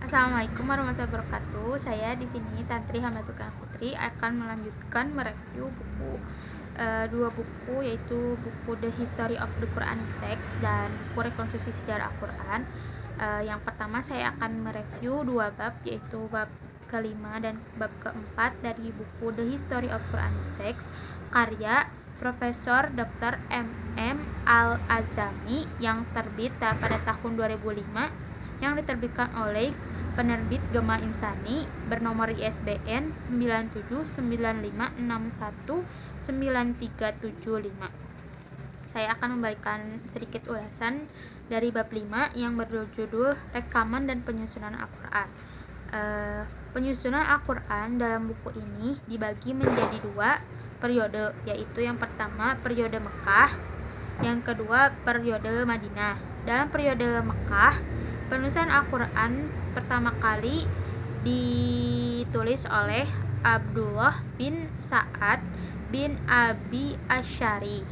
Assalamualaikum warahmatullahi wabarakatuh. Saya di sini Tantri Hamdatukang Putri akan melanjutkan mereview dua buku, yaitu buku The History of the Quranic Text dan buku Rekonstruksi Sejarah Al-Quran. Yang pertama saya akan mereview dua bab, yaitu bab kelima dan bab keempat dari buku The History of Quranic Text karya Profesor Dr. M.M. Al-Azami yang terbit pada tahun 2005, yang diterbitkan oleh penerbit Gema Insani bernomor ISBN 9795619375. Saya akan memberikan sedikit ulasan dari bab 5 yang berjudul Rekaman dan Penyusunan Al-Quran. Penyusunan Al-Quran dalam buku ini dibagi menjadi dua periode, yaitu yang pertama periode Mekah, yang kedua periode Madinah. Dalam periode Mekah, penulisan Al-Quran pertama kali ditulis oleh Abdullah bin Sa'ad bin Abi Asy'ari.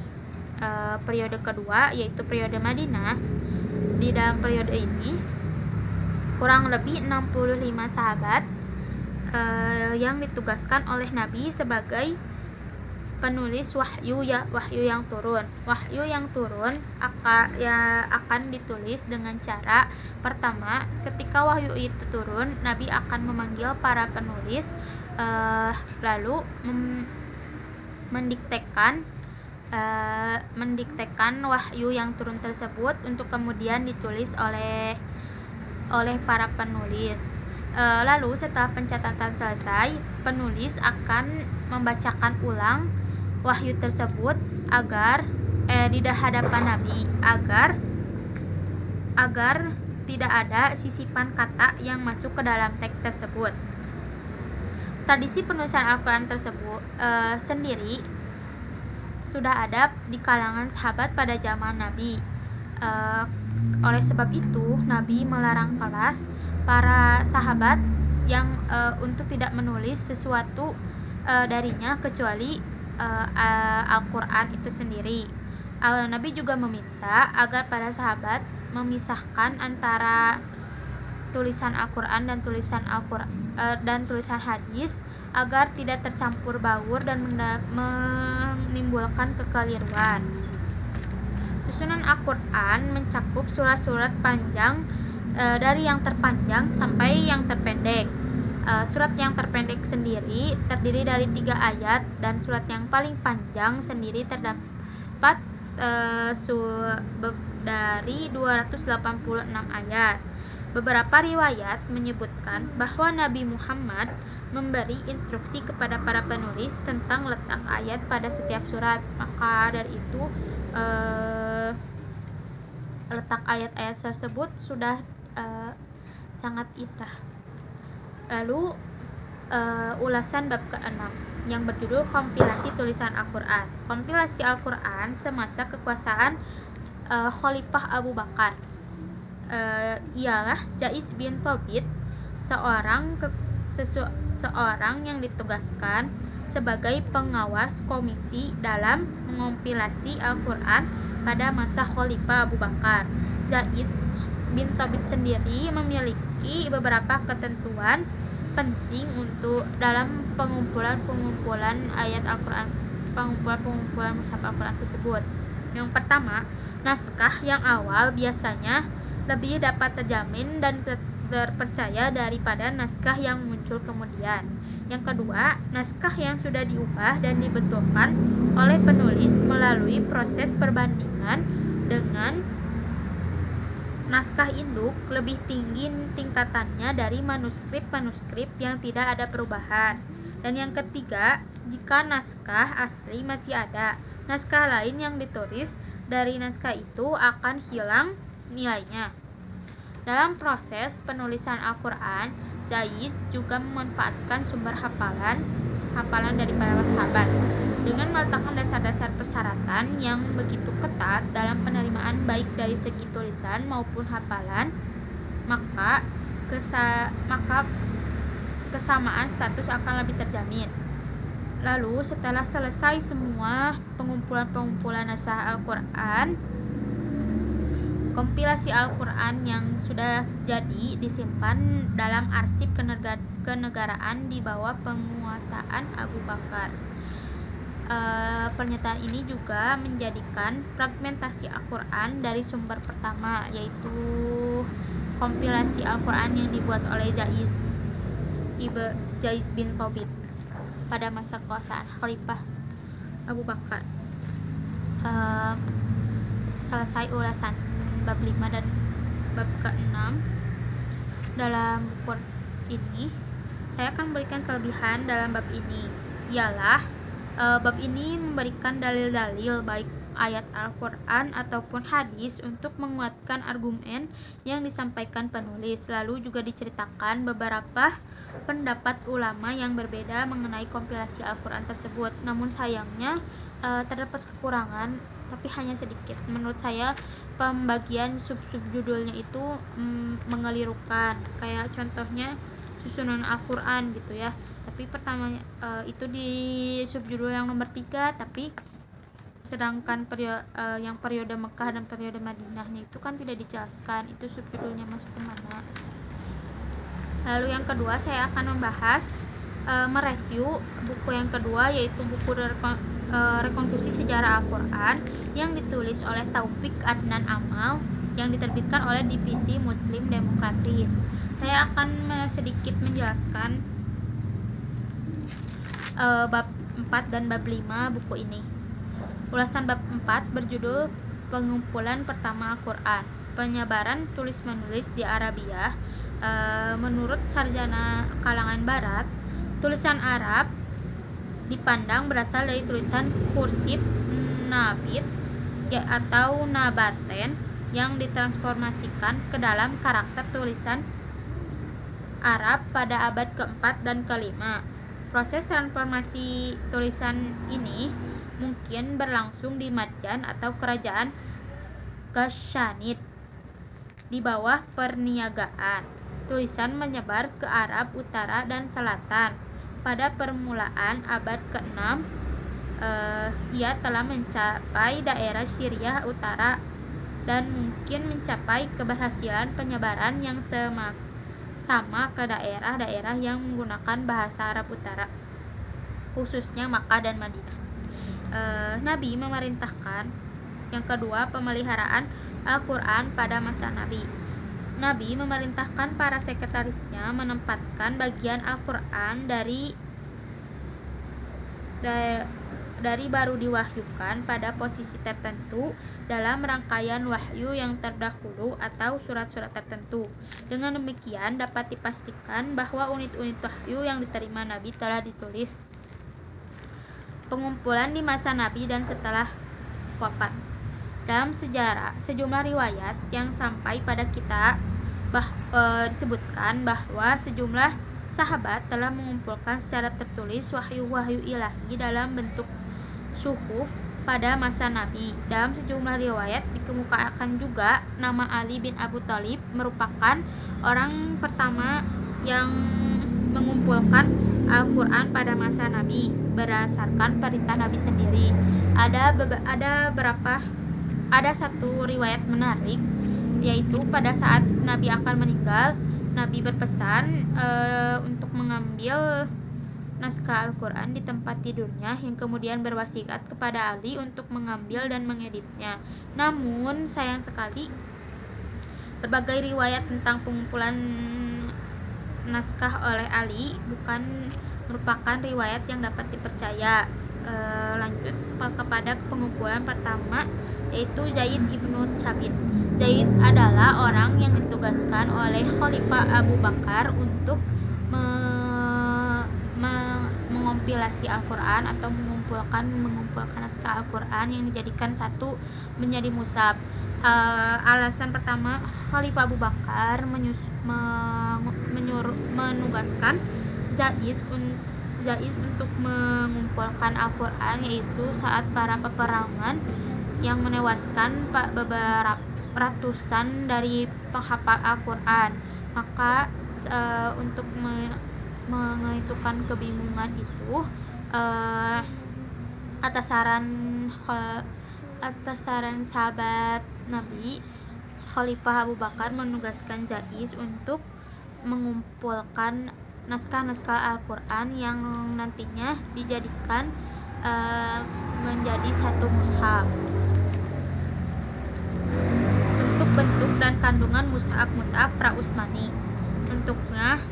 Periode kedua yaitu periode Madinah. Di dalam periode ini kurang lebih 65 sahabat yang ditugaskan oleh Nabi sebagai penulis wahyu yang turun. Wahyu yang turun akan ditulis dengan cara pertama, ketika wahyu itu turun, Nabi akan memanggil para penulis lalu mendiktekan wahyu yang turun tersebut untuk kemudian ditulis oleh para penulis. Lalu setelah pencatatan selesai, penulis akan membacakan ulang wahyu tersebut agar di hadapan Nabi agar tidak ada sisipan kata yang masuk ke dalam teks tersebut. Tradisi penulisan Al-Quran tersebut sendiri sudah ada di kalangan sahabat pada zaman Nabi. Oleh sebab itu, Nabi melarang keras para sahabat yang untuk tidak menulis sesuatu darinya kecuali Al-Quran itu sendiri. Nabi juga meminta agar para sahabat memisahkan antara tulisan Al-Quran dan tulisan hadis agar tidak tercampur baur dan menimbulkan kekeliruan. Susunan Al-Quran mencakup surat-surat panjang dari yang terpanjang sampai yang terpendek. Surat yang terpendek sendiri terdiri dari 3 ayat dan surat yang paling panjang sendiri terdapat dari 286 ayat. Beberapa riwayat menyebutkan bahwa Nabi Muhammad memberi instruksi kepada para penulis tentang letak ayat pada setiap surat. Maka dari itu letak ayat-ayat tersebut sudah sangat indah. Lalu ulasan bab ke-6 yang berjudul Kompilasi Tulisan Al-Quran. Kompilasi Al-Quran semasa kekuasaan Khalifah Abu Bakar ialah Jais bin Thabit, seorang yang ditugaskan sebagai pengawas komisi dalam mengompilasi Al-Quran pada masa Khalifah Abu Bakar. Jais bin Thabit sendiri memiliki beberapa ketentuan penting untuk dalam pengumpulan ayat Al-Quran, pengumpulan mushaf Al-Quran tersebut. Yang pertama, naskah yang awal biasanya lebih dapat terjamin dan terpercaya daripada naskah yang muncul kemudian. Yang kedua, naskah yang sudah diubah dan dibetulkan oleh penulis melalui proses perbandingan dengan naskah induk lebih tinggi tingkatannya dari manuskrip yang tidak ada perubahan. Dan yang ketiga, jika naskah asli masih ada, naskah lain yang ditulis dari naskah itu akan hilang nilainya. Dalam proses penulisan Al-Quran, Jais juga memanfaatkan sumber hafalan dari para sahabat dengan meletakkan dasar-dasar persyaratan yang begitu ketat dalam penerimaan baik dari segi tulisan maupun hafalan, maka kesamaan status akan lebih terjamin. Lalu setelah selesai semua pengumpulan naskah Al-Quran, Kompilasi Al-Quran yang sudah jadi disimpan dalam arsip kenegaraan di bawah penguasaan Abu Bakar. Pernyataan ini juga menjadikan fragmentasi Al-Quran dari sumber pertama, yaitu kompilasi Al-Quran yang dibuat oleh Jaiz bin Thabit pada masa kekuasaan Khalifah Abu Bakar. Selesai ulasan bab 5 dan bab ke-6 dalam buku ini. Saya akan memberikan kelebihan dalam bab ini, ialah bab ini memberikan dalil-dalil baik ayat Al-Quran ataupun hadis untuk menguatkan argumen yang disampaikan penulis. Lalu juga diceritakan beberapa pendapat ulama yang berbeda mengenai kompilasi Al-Quran tersebut. Namun sayangnya terdapat kekurangan, tapi hanya sedikit. Menurut saya pembagian sub-sub judulnya itu mengelirukan. Kayak contohnya susunan Al-Quran gitu ya. Tapi pertamanya itu di subjudul yang nomor 3, tapi sedangkan yang periode Mekah dan periode Madinahnya itu kan tidak dijelaskan itu subjudulnya masuk ke mana. Lalu yang kedua saya akan membahas mereview buku yang kedua, yaitu buku Rekonstruksi Sejarah Al-Quran yang ditulis oleh Taufik Adnan Amal yang diterbitkan oleh Divisi Muslim Demokratis. Saya akan sedikit menjelaskan bab 4 dan bab 5 buku ini. Ulasan bab 4 berjudul Pengumpulan Pertama Al-Quran, penyebaran tulis-menulis di Arabia. Menurut sarjana kalangan barat, tulisan Arab dipandang berasal dari tulisan kursif nabit atau nabaten yang ditransformasikan ke dalam karakter tulisan Arab pada abad ke-4 dan ke-5. Proses transformasi tulisan ini mungkin berlangsung di Madyan atau kerajaan Ghassanid di bawah perniagaan. Tulisan menyebar ke Arab Utara dan Selatan. Pada permulaan abad ke-6, ia telah mencapai daerah Syria Utara dan mungkin mencapai keberhasilan penyebaran yang sama ke daerah-daerah yang menggunakan bahasa Arab Utara, khususnya Makkah dan Madinah. Nabi memerintahkan yang kedua, pemeliharaan Al-Quran pada masa Nabi. Nabi memerintahkan para sekretarisnya menempatkan bagian Al-Quran dari baru diwahyukan pada posisi tertentu dalam rangkaian wahyu yang terdahulu atau surat-surat tertentu. Dengan demikian dapat dipastikan bahwa unit-unit wahyu yang diterima Nabi telah ditulis. Pengumpulan di masa Nabi dan setelah wafat. Dalam sejarah, sejumlah riwayat yang sampai pada kita disebutkan bahwa sejumlah sahabat telah mengumpulkan secara tertulis wahyu-wahyu ilahi dalam bentuk suhuf pada masa Nabi. Dalam sejumlah riwayat dikemukakan juga nama Ali bin Abu Thalib merupakan orang pertama yang mengumpulkan Al-Quran pada masa Nabi berdasarkan perintah Nabi sendiri. Ada satu riwayat menarik, yaitu pada saat Nabi akan meninggal, Nabi berpesan untuk mengambil naskah Al-Quran di tempat tidurnya, yang kemudian berwasiat kepada Ali untuk mengambil dan mengeditnya. Namun sayang sekali, berbagai riwayat tentang pengumpulan naskah oleh Ali bukan merupakan riwayat yang dapat dipercaya. Lanjut kepada pengumpulan pertama, yaitu Zaid ibnu Thabit. Zaid adalah orang yang ditugaskan oleh Khalifah Abu Bakar untuk mengompilasi Al-Quran atau mengumpulkan naskah Al-Quran yang dijadikan satu menjadi mushaf. Alasan pertama, Khalifah Abu Bakar menugaskan Zaid untuk mengumpulkan Al-Quran, yaitu saat para peperangan yang menewaskan beberapa ratusan dari penghafal Al-Quran. Maka untuk menghitungkan kebingungan itu, atas saran sahabat Nabi, Khalifah Abu Bakar menugaskan Jaiz untuk mengumpulkan naskah-naskah Al-Quran yang nantinya dijadikan menjadi satu mushaf. Bentuk dan kandungan mushaf pra-Utsmani. Bentuknya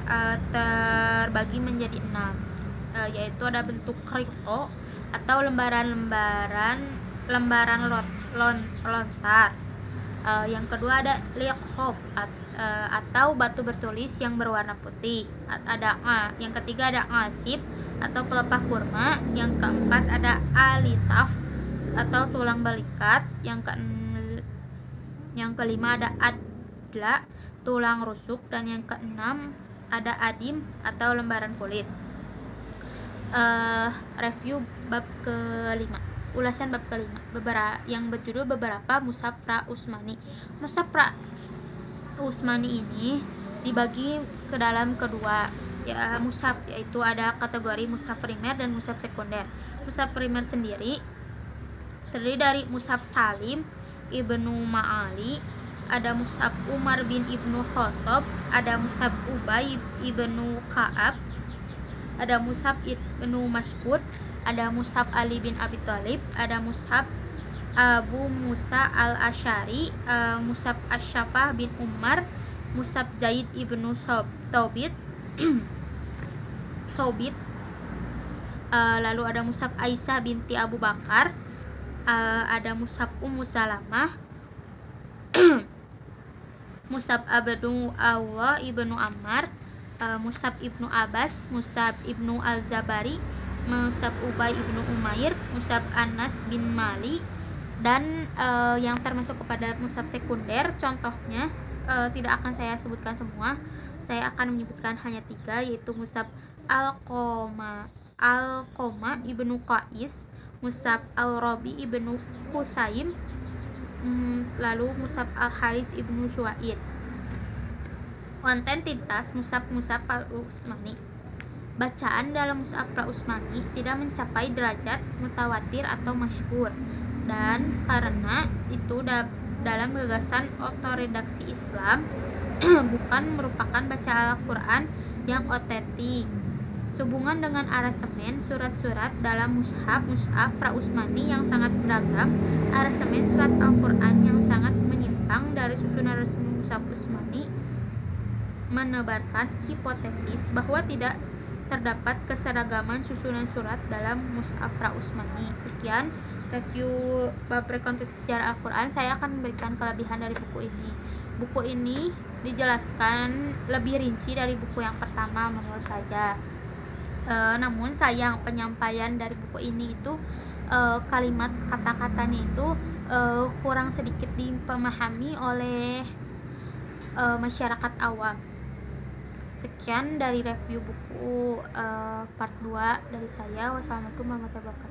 terbagi menjadi 6, yaitu ada bentuk kriko atau lembaran lontar. Yang kedua ada liqhof atau batu bertulis yang berwarna putih. Yang ketiga ada asib atau pelepah kurma. Yang keempat ada alitaf atau tulang balikat. Yang kelima ada adla, tulang rusuk, dan yang keenam ada adim atau lembaran kulit. Review bab kelima. Ulasan bab kelima yang berjudul beberapa mushaf pra-Utsmani. Mushaf pra-Utsmani ini dibagi ke dalam kedua mushaf, yaitu ada kategori mushaf primer dan mushaf sekunder. Mushaf primer sendiri terdiri dari mushaf Salim Ibnu Ma'ali, ada mushaf Umar bin Ibnu Khattab, ada mushaf Ubay ibnu Ka'ab, ada mushaf Ibnu Mas'ud, ada mushaf Ali bin Abi Thalib, ada mushaf Abu Musa al-Asy'ari, mushaf Asy-Syafah bin Umar, mushaf Zaid ibnu Tsobit, lalu ada mushaf Aisyah binti Abu Bakar, ada mushaf Ummu Salamah, mushaf Abdu Allah ibnu Ammar, mushaf Ibnu Abbas, mushaf Ibnu Al-Zabari, mushaf Ubay ibnu Umair, mushaf Anas bin Mali, dan yang termasuk kepada mushaf sekunder contohnya tidak akan saya sebutkan semua. Saya akan menyebutkan hanya 3, yaitu mushaf Al-Qoma ibnu Qais, mushaf Al-Rabi ibnu Husaim, lalu mushaf Al-Haris ibnu Suwaid. Konten tintas mushaf pra-Utsmani. Bacaan dalam mushaf pra-Utsmani tidak mencapai derajat mutawatir atau masyhur, dan karena itu dalam gagasan otoredaksi Islam bukan merupakan bacaan Al-Quran yang otentik. Sehubungan dengan arasemen surat-surat dalam mushaf pra-Utsmani yang sangat beragam, arasemen surat Al-Quran yang sangat menyimpang dari susunan resmi mushaf Utsmani menebarkan hipotesis bahwa tidak terdapat keseragaman susunan surat dalam mushaf pra-Utsmani. Sekian review bab rekonstruksi sejarah Al-Quran. Saya akan memberikan kelebihan dari buku ini. Buku ini dijelaskan lebih rinci dari buku yang pertama menurut saya. Namun sayang penyampaian dari buku ini itu kalimat kata-katanya itu kurang sedikit dipahami oleh masyarakat awam. Sekian dari review buku part 2 dari saya. Wassalamualaikum warahmatullahi wabarakatuh.